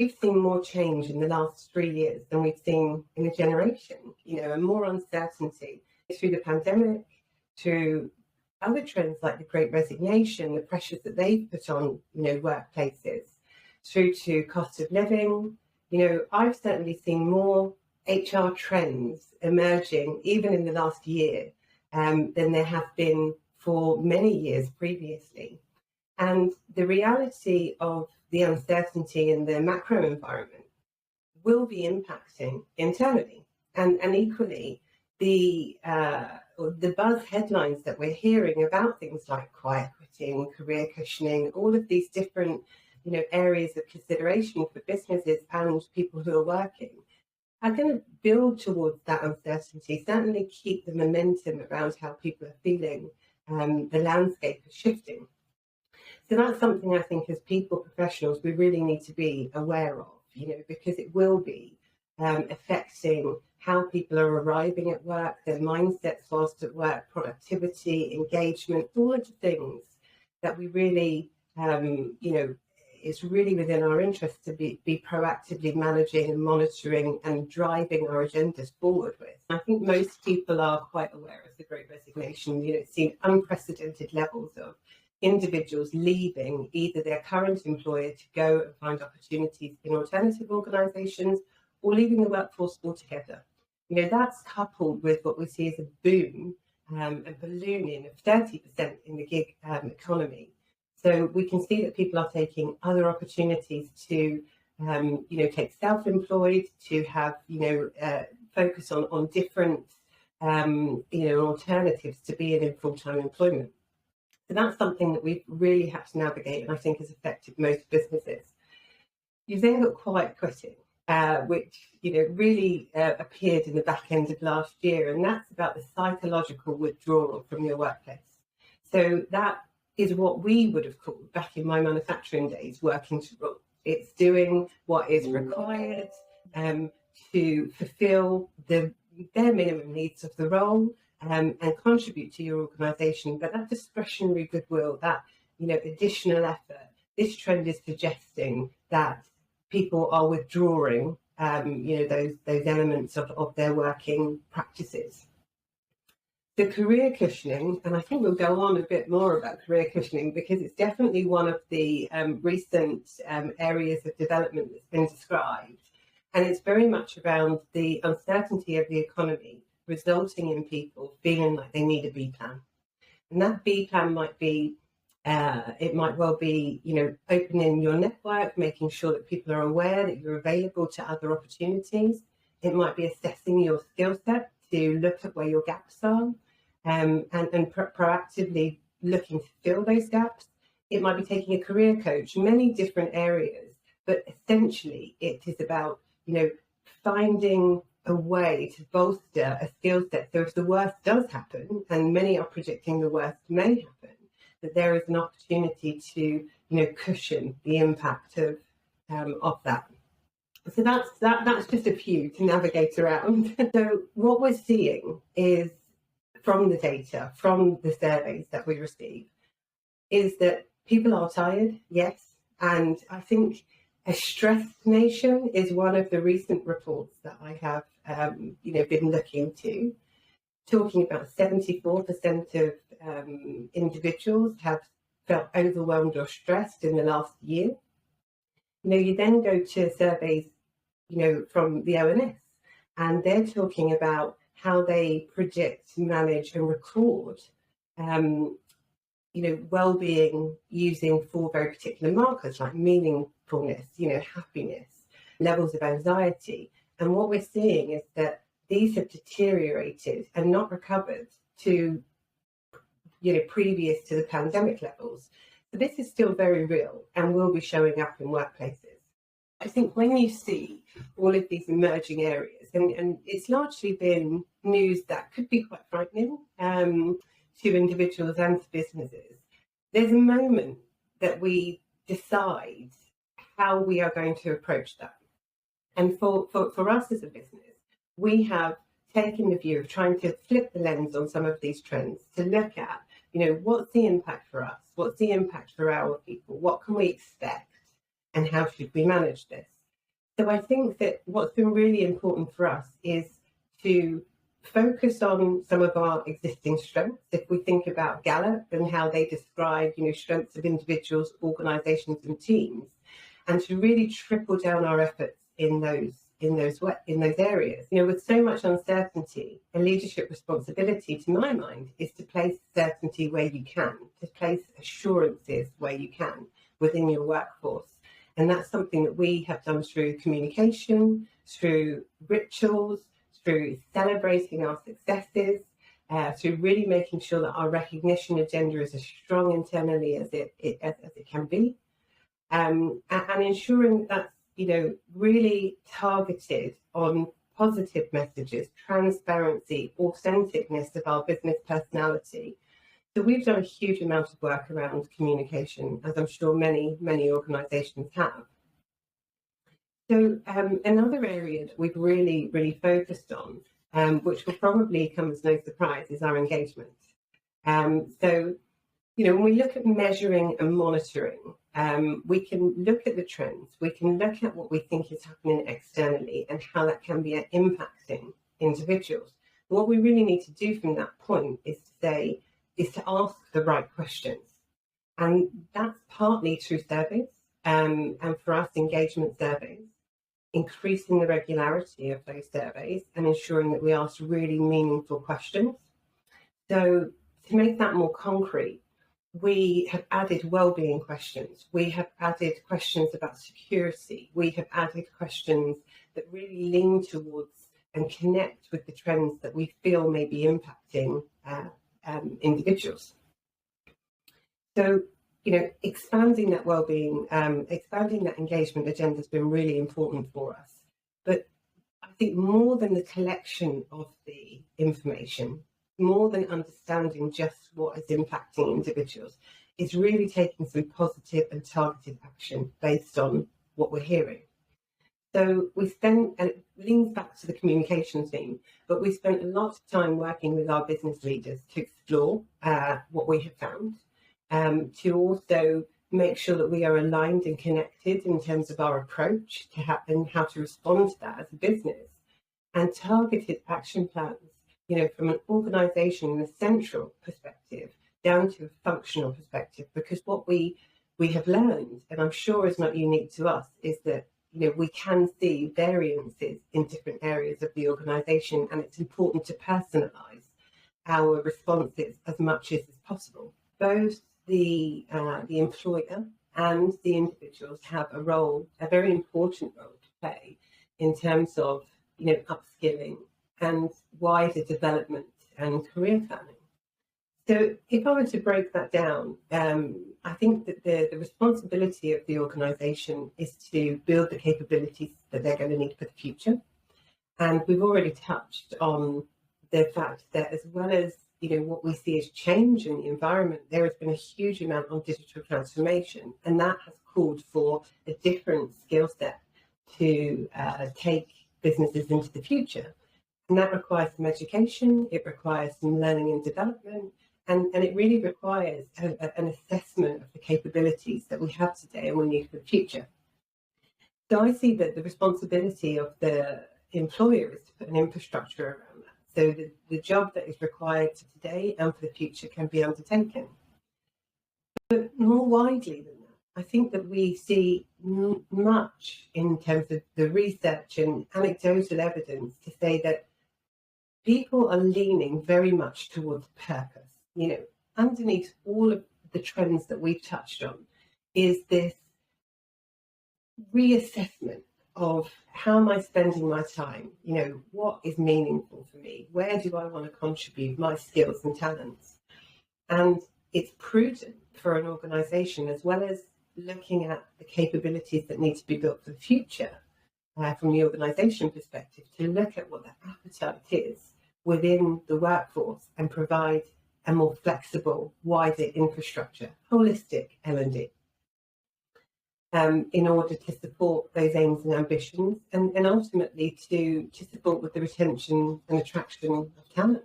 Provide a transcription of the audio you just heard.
we've seen more change in the last 3 years than we've seen in a generation, and more uncertainty through the pandemic, through other trends like the Great Resignation, the pressures that they've put on, workplaces, through to cost of living. I've certainly seen more HR trends emerging, even in the last year, than there have been for many years previously. And the reality of the uncertainty in the macro environment will be impacting internally. And equally, the buzz headlines that we're hearing about things like quiet quitting, career cushioning, all of these different areas of consideration for businesses and people who are working are going to build towards that uncertainty, certainly keep the momentum around how people are feeling. The landscape is shifting. So that's something I think as people professionals we really need to be aware of, because it will be affecting how people are arriving at work, their mindsets whilst at work, productivity, engagement, all of the things that we really, it's really within our interest to be proactively managing and monitoring and driving our agendas forward with. I think most people are quite aware of the Great Resignation. It's seen unprecedented levels of individuals leaving either their current employer to go and find opportunities in alternative organisations or leaving the workforce altogether. That's coupled with what we see as a boom, a ballooning of 30% in the gig economy. So we can see that people are taking other opportunities to, take self-employed, to have, focus on different, alternatives to being in full-time employment. So that's something that we've really had to navigate, and I think has affected most businesses. You've then got quiet quitting, which really appeared in the back end of last year, and that's about the psychological withdrawal from your workplace. So that is what we would have called back in my manufacturing days working to rule. It's doing what is required to fulfil the bare minimum needs of the role. And contribute to your organisation, but that discretionary goodwill, that additional effort, this trend is suggesting that people are withdrawing, those elements of their working practices. The career cushioning, and I think we'll go on a bit more about career cushioning because it's definitely one of the recent areas of development that's been described, and it's very much around the uncertainty of the economy, resulting in people feeling like they need a B plan. And that B plan might be, it might well be, opening your network, making sure that people are aware that you're available to other opportunities. It might be assessing your skill set to look at where your gaps are and proactively looking to fill those gaps. It might be taking a career coach, many different areas, but essentially it is about, finding a way to bolster a skill set. So if the worst does happen, and many are predicting the worst may happen, that there is an opportunity to, cushion the impact of that. So that's just a few to navigate around. So what we're seeing is from the data, from the surveys that we receive, is that people are tired, yes, and I think a stressed nation is one of the recent reports that I have, been looking to, talking about 74% of individuals have felt overwhelmed or stressed in the last year. You then go to surveys, from the ONS, and they're talking about how they predict, manage, and record, well-being using 4 very particular markers like meaningfulness, happiness, levels of anxiety. And what we're seeing is that these have deteriorated and not recovered to, previous to the pandemic levels. So this is still very real and will be showing up in workplaces. I think when you see all of these emerging areas, and it's largely been news that could be quite frightening to individuals and to businesses, there's a moment that we decide how we are going to approach that. And for us as a business, we have taken the view of trying to flip the lens on some of these trends to look at, what's the impact for us? What's the impact for our people? What can we expect? And how should we manage this? So I think that what's been really important for us is to focus on some of our existing strengths. If we think about Gallup and how they describe, strengths of individuals, organisations, and teams, and to really triple down our efforts in those areas. With so much uncertainty, a leadership responsibility, to my mind, is to place certainty where you can, to place assurances where you can within your workforce. And that's something that we have done through communication, through rituals, through celebrating our successes, through really making sure that our recognition agenda is as strong internally as it can be, and ensuring that's really targeted on positive messages, transparency, authenticness of our business personality. So we've done a huge amount of work around communication, as I'm sure many organisations have. So another area that we've really focused on, which will probably come as no surprise, is our engagement. So when we look at measuring and monitoring, we can look at the trends, we can look at what we think is happening externally and how that can be impacting individuals. What we really need to do from that point is to ask the right questions. And that's partly through surveys, and for us, engagement surveys, increasing the regularity of those surveys and ensuring that we ask really meaningful questions. So to make that more concrete, we have added wellbeing questions. We have added questions about security. We have added questions that really lean towards and connect with the trends that we feel may be impacting individuals. So, expanding that wellbeing, expanding that engagement agenda has been really important for us. But I think more than the collection of the information, more than understanding just what is impacting individuals, is really taking some positive and targeted action based on what we're hearing. So we spent, and it leans back to the communication theme, but we spent a lot of time working with our business leaders to explore what we have found, to also make sure that we are aligned and connected in terms of our approach to how to respond to that as a business, and targeted action plans, from an organisation in a central perspective down to a functional perspective. Because what we have learned, and I'm sure is not unique to us, is that we can see variances in different areas of the organisation, and it's important to personalise our responses as much as is possible. Both the employer and the individuals have a very important role to play in terms of upskilling and wider development and career planning. So if I were to break that down, I think that the responsibility of the organisation is to build the capabilities that they're going to need for the future. And we've already touched on the fact that, as well as what we see as change in the environment, there has been a huge amount on digital transformation, and that has called for a different skill set to take businesses into the future. And that requires some education, it requires some learning and development, and it really requires an assessment of the capabilities that we have today and we need for the future. So I see that the responsibility of the employer is to put an infrastructure around that, so the job that is required for today and for the future can be undertaken. But more widely than that, I think that we see much in terms of the research and anecdotal evidence to say that people are leaning very much towards purpose. Underneath all of the trends that we've touched on is this reassessment of how am I spending my time? What is meaningful for me? Where do I want to contribute my skills and talents? And it's prudent for an organisation, as well as looking at the capabilities that need to be built for the future from the organisation perspective, to look at what the appetite is within the workforce and provide a more flexible, wider infrastructure, holistic L&D, in order to support those aims and ambitions, and ultimately to support with the retention and attraction of talent.